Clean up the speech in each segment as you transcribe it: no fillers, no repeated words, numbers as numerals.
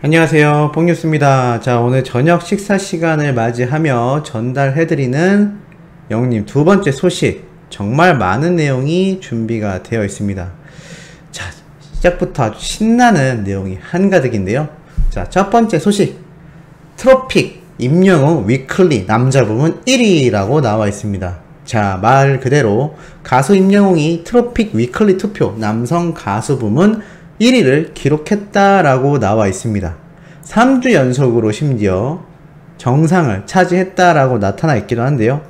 안녕하세요, 뽕뉴스입니다. 자, 오늘 저녁 식사 시간을 맞이하며 전달해드리는 영웅님 두 번째 소식, 정말 많은 내용이 준비가 되어 있습니다. 자, 시작부터 아주 신나는 내용이 한가득인데요. 자, 첫 번째 소식, 트로픽 임영웅 위클리 남자 부문 1위라고 나와 있습니다. 자, 말 그대로 가수 임영웅이 트로픽 위클리 투표 남성 가수 부문 1위를 기록했다라고 나와 있습니다. 3주 연속으로 심지어 정상을 차지했다라고 나타나 있기도 한데요.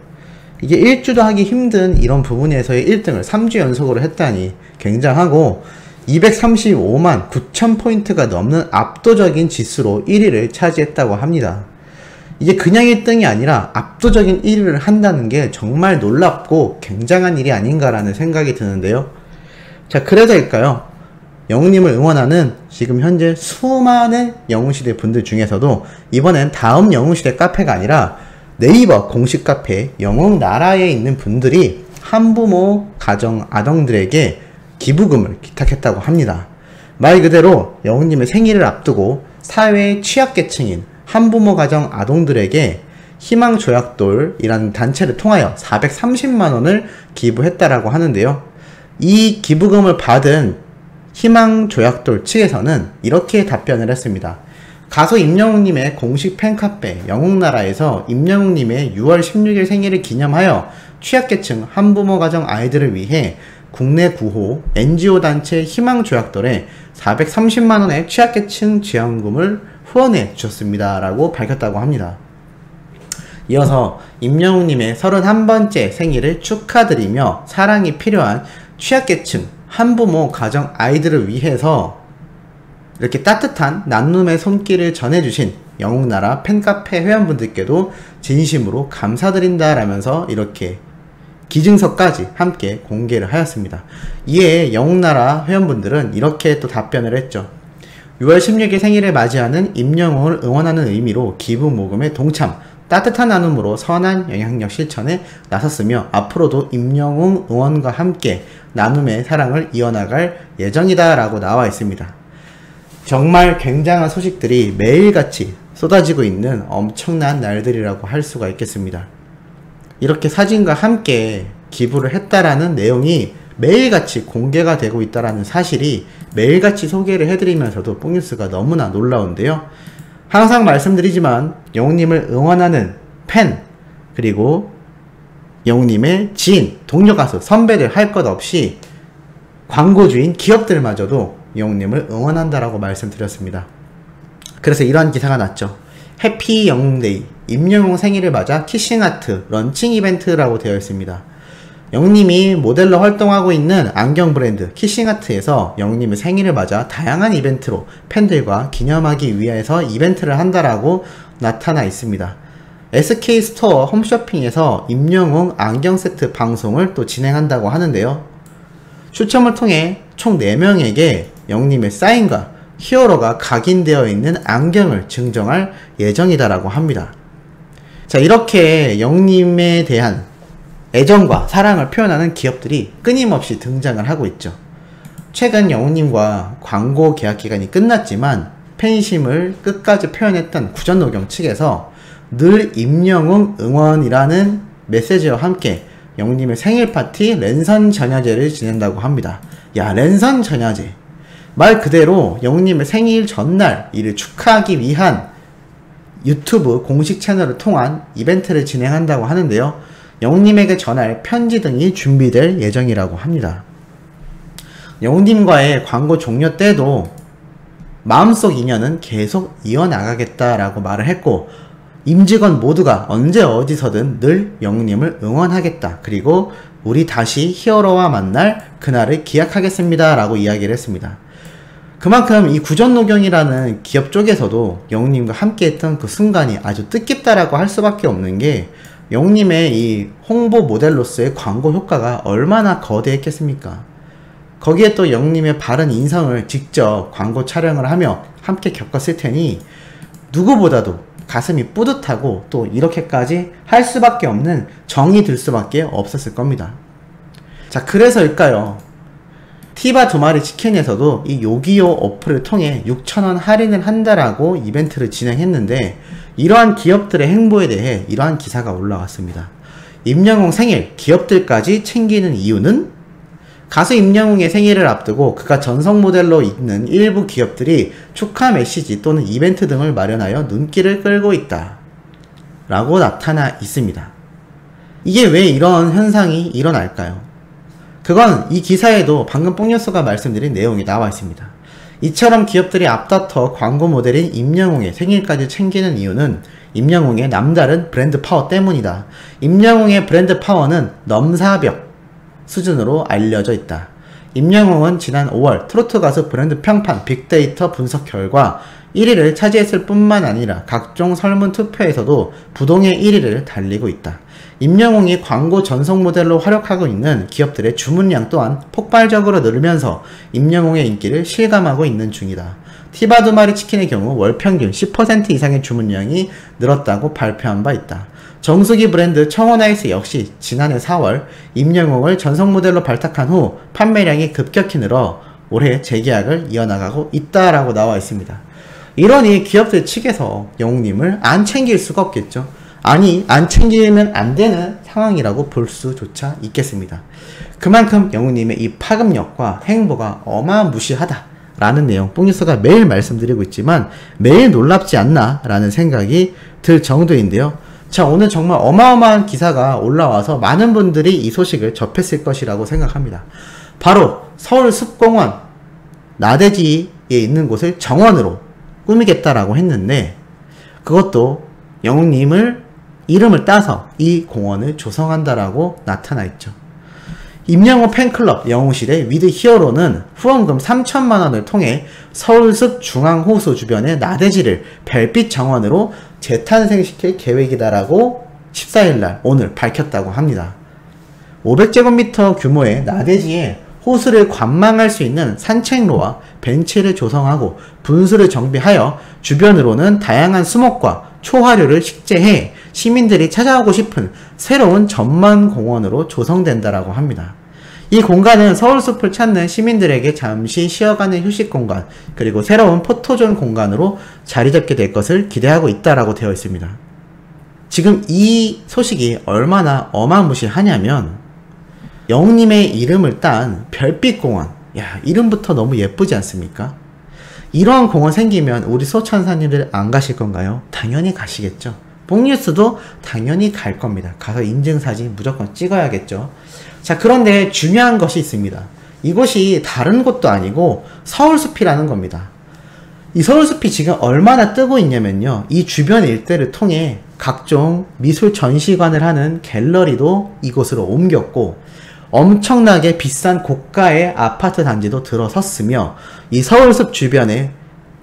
이게 1주도 하기 힘든 이런 부분에서의 1등을 3주 연속으로 했다니 굉장하고 235만 9천 포인트가 넘는 압도적인 지수로 1위를 차지했다고 합니다. 이게 그냥 1등이 아니라 압도적인 1위를 한다는 게 정말 놀랍고 굉장한 일이 아닌가라는 생각이 드는데요. 자, 그래서일까요? 영웅님을 응원하는 지금 현재 수많은 영웅시대 분들 중에서도 이번엔 다음 영웅시대 카페가 아니라 네이버 공식 카페 영웅나라에 있는 분들이 한부모 가정 아동들에게 기부금을 기탁했다고 합니다. 말 그대로 영웅님의 생일을 앞두고 사회의 취약계층인 한부모 가정 아동들에게 희망조약돌이라는 단체를 통하여 430만원을 기부했다라고 하는데요. 이 기부금을 받은 희망조약돌 측에서는 이렇게 답변을 했습니다. 가수 임영웅님의 공식 팬카페 영웅나라에서 임영웅님의 6월 16일 생일을 기념하여 취약계층 한부모 가정 아이들을 위해 국내 구호 NGO 단체 희망조약돌에 430만원의 취약계층 지원금을 후원해 주셨습니다 라고 밝혔다고 합니다. 이어서 임영웅님의 31번째 생일을 축하드리며 사랑이 필요한 취약계층 한부모 가정 아이들을 위해서 이렇게 따뜻한 나눔의 손길을 전해주신 영웅나라 팬카페 회원분들께도 진심으로 감사드린다 라면서 이렇게 기증서까지 함께 공개를 하였습니다. 이에 영웅나라 회원분들은 이렇게 또 답변을 했죠. 6월 16일 생일을 맞이하는 임영웅을 응원하는 의미로 기부 모금에 동참, 따뜻한 나눔으로 선한 영향력 실천에 나섰으며 앞으로도 임영웅 응원과 함께 나눔의 사랑을 이어나갈 예정이다 라고 나와 있습니다. 정말 굉장한 소식들이 매일같이 쏟아지고 있는 엄청난 날들이라고 할 수가 있겠습니다. 이렇게 사진과 함께 기부를 했다라는 내용이 매일같이 공개가 되고 있다라는 사실이 매일같이 소개를 해드리면서도 뽕뉴스가 너무나 놀라운데요. 항상 말씀드리지만 영웅님을 응원하는 팬, 그리고 영웅님의 지인, 동료 가수, 선배들 할 것 없이 광고주인 기업들마저도 영웅님을 응원한다라고 말씀드렸습니다. 그래서 이러한 기사가 났죠. 해피 영웅데이, 임영웅 생일을 맞아 키싱아트 런칭 이벤트라고 되어 있습니다. 영웅님이 모델로 활동하고 있는 안경 브랜드 키싱아트에서 영웅님의 생일을 맞아 다양한 이벤트로 팬들과 기념하기 위해서 이벤트를 한다라고 나타나 있습니다. SK 스토어 홈쇼핑에서 임영웅 안경 세트 방송을 또 진행한다고 하는데요. 추첨을 통해 총 4명에게 영웅님의 사인과 히어로가 각인되어 있는 안경을 증정할 예정이다라고 합니다. 자, 이렇게 영웅님에 대한 애정과 사랑을 표현하는 기업들이 끊임없이 등장을 하고 있죠. 최근 영웅님과 광고 계약 기간이 끝났지만 팬심을 끝까지 표현했던 구전노경 측에서 늘 임영웅 응원이라는 메시지와 함께 영웅님의 생일 파티 랜선 전야제를 지낸다고 합니다. 야, 랜선 전야제. 말 그대로 영웅님의 생일 전날 이를 축하하기 위한 유튜브 공식 채널을 통한 이벤트를 진행한다고 하는데요. 영웅님에게 전할 편지 등이 준비될 예정이라고 합니다. 영웅님과의 광고 종료 때도 마음속 인연은 계속 이어나가겠다라고 말을 했고, 임직원 모두가 언제 어디서든 늘 영웅님을 응원하겠다. 그리고 우리 다시 히어로와 만날 그날을 기약하겠습니다 라고 이야기를 했습니다. 그만큼 이 구전노경이라는 기업 쪽에서도 영웅님과 함께 했던 그 순간이 아주 뜻깊다라고 할 수밖에 없는 게, 영웅님의 이 홍보 모델로서의 광고 효과가 얼마나 거대했겠습니까? 거기에 또 영웅님의 바른 인성을 직접 광고 촬영을 하며 함께 겪었을 테니 누구보다도 가슴이 뿌듯하고 또 이렇게까지 할 수밖에 없는 정이 들 수밖에 없었을 겁니다. 자, 그래서일까요? 티바 2마리 치킨에서도 이 요기요 어플을 통해 6,000원 할인을 한다라고 이벤트를 진행했는데, 이러한 기업들의 행보에 대해 이러한 기사가 올라왔습니다. 임영웅 생일, 기업들까지 챙기는 이유는? 가수 임영웅의 생일을 앞두고 그가 전속 모델로 있는 일부 기업들이 축하 메시지 또는 이벤트 등을 마련하여 눈길을 끌고 있다 라고 나타나 있습니다. 이게 왜 이런 현상이 일어날까요? 그건 이 기사에도 방금 뽕뉴스가 말씀드린 내용이 나와 있습니다. 이처럼 기업들이 앞다퉈 광고 모델인 임영웅의 생일까지 챙기는 이유는 임영웅의 남다른 브랜드 파워 때문이다. 임영웅의 브랜드 파워는 넘사벽 수준으로 알려져 있다. 임영웅은 지난 5월 트로트 가수 브랜드 평판 빅데이터 분석 결과 1위를 차지했을 뿐만 아니라 각종 설문 투표에서도 부동의 1위를 달리고 있다. 임영웅이 광고 전속 모델로 활약하고 있는 기업들의 주문량 또한 폭발적으로 늘면서 임영웅의 인기를 실감하고 있는 중이다. 티바 2마리 치킨의 경우 월 평균 10% 이상의 주문량이 늘었다고 발표한 바 있다. 정수기 브랜드 청원아이스 역시 지난해 4월 임영웅을 전속 모델로 발탁한 후 판매량이 급격히 늘어 올해 재계약을 이어나가고 있다라고 나와 있습니다. 이러니 기업들 측에서 영웅님을 안 챙길 수가 없겠죠. 아니, 안 챙기면 안 되는 상황이라고 볼 수조차 있겠습니다. 그만큼 영웅님의 이 파급력과 행보가 어마무시하다 라는 내용 뽕뉴스가 매일 말씀드리고 있지만 매일 놀랍지 않나 라는 생각이 들 정도인데요. 자, 오늘 정말 어마어마한 기사가 올라와서 많은 분들이 이 소식을 접했을 것이라고 생각합니다. 바로 서울숲공원 나대지에 있는 곳을 정원으로 꾸미겠다라고 했는데, 그것도 영웅님을 이름을 따서 이 공원을 조성한다라고 나타나 있죠. 임영웅 팬클럽 영웅시대 위드 히어로는 후원금 3,000만원을 통해 서울숲 중앙호수 주변의 나대지를 별빛 정원으로 재탄생시킬 계획이다라고 14일날 오늘 밝혔다고 합니다. 500제곱미터 규모의 나대지에 호수를 관망할 수 있는 산책로와 벤치를 조성하고 분수를 정비하여 주변으로는 다양한 수목과 초화류를 식재해 시민들이 찾아오고 싶은 새로운 전만 공원으로 조성된다라고 합니다. 이 공간은 서울숲을 찾는 시민들에게 잠시 쉬어가는 휴식 공간, 그리고 새로운 포토존 공간으로 자리 잡게 될 것을 기대하고 있다라고 되어 있습니다. 지금 이 소식이 얼마나 어마무시하냐면, 영웅님의 이름을 딴 별빛공원, 야, 이름부터 너무 예쁘지 않습니까? 이러한 공원 생기면 우리 소천사님들 안 가실 건가요? 당연히 가시겠죠. 뽕뉴스도 당연히 갈 겁니다. 가서 인증사진 무조건 찍어야겠죠. 자, 그런데 중요한 것이 있습니다. 이곳이 다른 곳도 아니고 서울숲이라는 겁니다. 이 서울숲이 지금 얼마나 뜨고 있냐면요, 이 주변 일대를 통해 각종 미술 전시관을 하는 갤러리도 이곳으로 옮겼고, 엄청나게 비싼 고가의 아파트 단지도 들어섰으며, 이 서울숲 주변에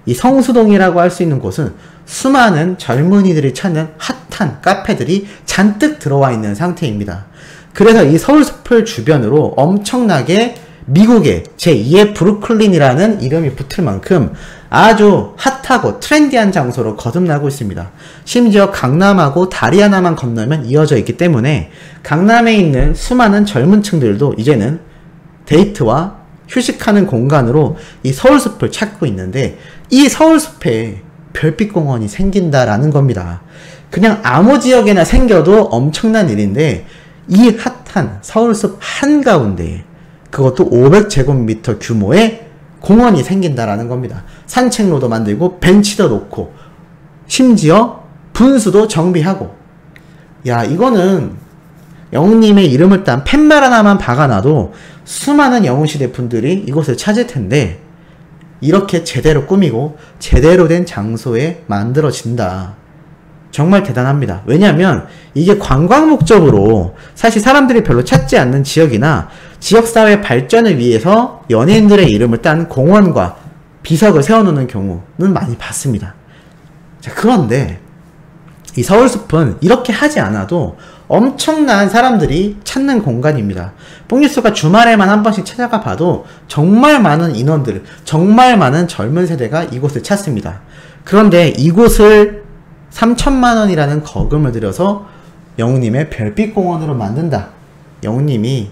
이 성수동이라고 할 수 있는 곳은 수많은 젊은이들이 찾는 핫한 카페들이 잔뜩 들어와 있는 상태입니다. 그래서 이 서울숲을 주변으로 엄청나게 미국의 제2의 브루클린이라는 이름이 붙을 만큼 아주 핫하고 트렌디한 장소로 거듭나고 있습니다. 심지어 강남하고 다리 하나만 건너면 이어져 있기 때문에 강남에 있는 수많은 젊은 층들도 이제는 데이트와 휴식하는 공간으로 이 서울숲을 찾고 있는데, 이 서울숲에 별빛공원이 생긴다라는 겁니다. 그냥 아무 지역에나 생겨도 엄청난 일인데, 이 핫한 서울숲 한가운데에 그것도 500제곱미터 규모의 공원이 생긴다라는 겁니다. 산책로도 만들고 벤치도 놓고 심지어 분수도 정비하고, 야, 이거는 영웅님의 이름을 딴 팻말 하나만 박아놔도 수많은 영웅시대 분들이 이곳을 찾을 텐데, 이렇게 제대로 꾸미고 제대로 된 장소에 만들어진다. 정말 대단합니다. 왜냐하면 이게 관광 목적으로 사실 사람들이 별로 찾지 않는 지역이나 지역사회 발전을 위해서 연예인들의 이름을 딴 공원과 비석을 세워놓는 경우는 많이 봤습니다. 자, 그런데 이 서울숲은 이렇게 하지 않아도 엄청난 사람들이 찾는 공간입니다. 뽕뉴스가 주말에만 한 번씩 찾아가 봐도 정말 많은 인원들, 정말 많은 젊은 세대가 이곳을 찾습니다. 그런데 이곳을 3,000만원이라는 거금을 들여서 영웅님의 별빛공원으로 만든다. 영웅님이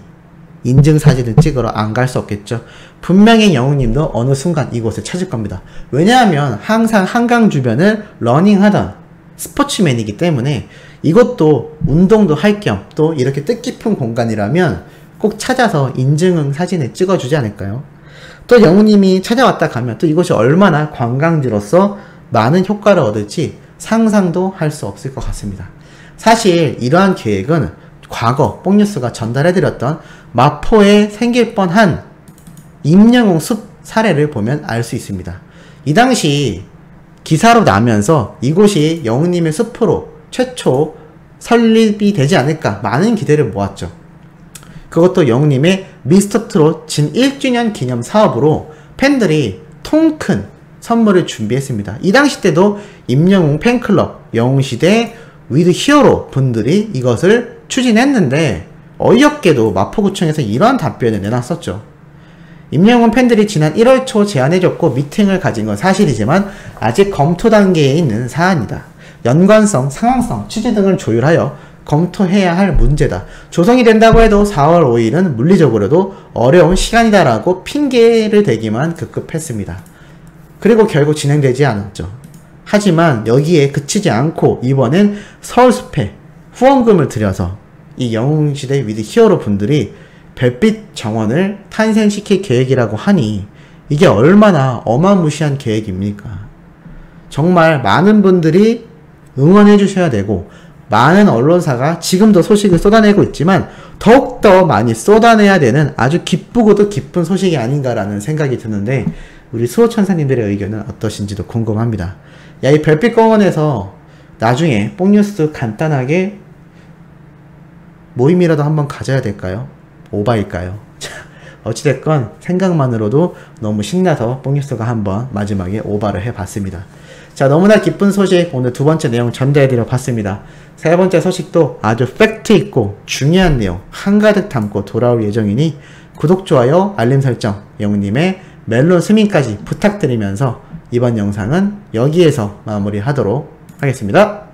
인증사진을 찍으러 안 갈 수 없겠죠. 분명히 영웅님도 어느 순간 이곳을 찾을 겁니다. 왜냐하면 항상 한강 주변을 러닝하던 스포츠맨이기 때문에 이것도 운동도 할 겸 또 이렇게 뜻깊은 공간이라면 꼭 찾아서 인증 사진을 찍어주지 않을까요? 또 영웅님이 찾아왔다 가면 또 이곳이 얼마나 관광지로서 많은 효과를 얻을지 상상도 할 수 없을 것 같습니다. 사실 이러한 계획은 과거 뽕뉴스가 전달해드렸던 마포에 생길 뻔한 임영웅 숲 사례를 보면 알 수 있습니다. 이 당시 기사로 나면서 이곳이 영웅님의 숲으로 최초 설립이 되지 않을까 많은 기대를 모았죠. 그것도 영웅님의 미스터트롯 진 1주년 기념 사업으로 팬들이 통큰 선물을 준비했습니다. 이 당시 때도 임영웅 팬클럽, 영웅시대, 위드 히어로 분들이 이것을 추진했는데 어이없게도 마포구청에서 이러한 답변을 내놨었죠. 임영웅 팬들이 지난 1월 초 제안해줬고 미팅을 가진 건 사실이지만 아직 검토 단계에 있는 사안이다. 연관성, 상황성, 취지 등을 조율하여 검토해야 할 문제다. 조성이 된다고 해도 4월 5일은 물리적으로도 어려운 시간이다라고 핑계를 대기만 급급했습니다. 그리고 결국 진행되지 않았죠. 하지만 여기에 그치지 않고 이번엔 서울숲에 후원금을 들여서 이 영웅시대 위드 히어로 분들이 별빛 정원을 탄생시킬 계획이라고 하니 이게 얼마나 어마무시한 계획입니까? 정말 많은 분들이 응원해 주셔야 되고 많은 언론사가 지금도 소식을 쏟아내고 있지만 더욱더 많이 쏟아내야 되는 아주 기쁘고도 기쁜 소식이 아닌가라는 생각이 드는데 우리 수호천사님들의 의견은 어떠신지도 궁금합니다. 야, 이 별빛공원에서 나중에 뽕뉴스 간단하게 모임이라도 한번 가져야 될까요? 오바일까요? 어찌됐건 생각만으로도 너무 신나서 뽕뉴스가 한번 마지막에 오바를 해봤습니다. 자, 너무나 기쁜 소식 오늘 두 번째 내용 전달해드려 봤습니다. 세 번째 소식도 아주 팩트 있고 중요한 내용 한가득 담고 돌아올 예정이니 구독, 좋아요, 알림 설정, 영웅님의 멜론 스밍까지 부탁드리면서 이번 영상은 여기에서 마무리하도록 하겠습니다.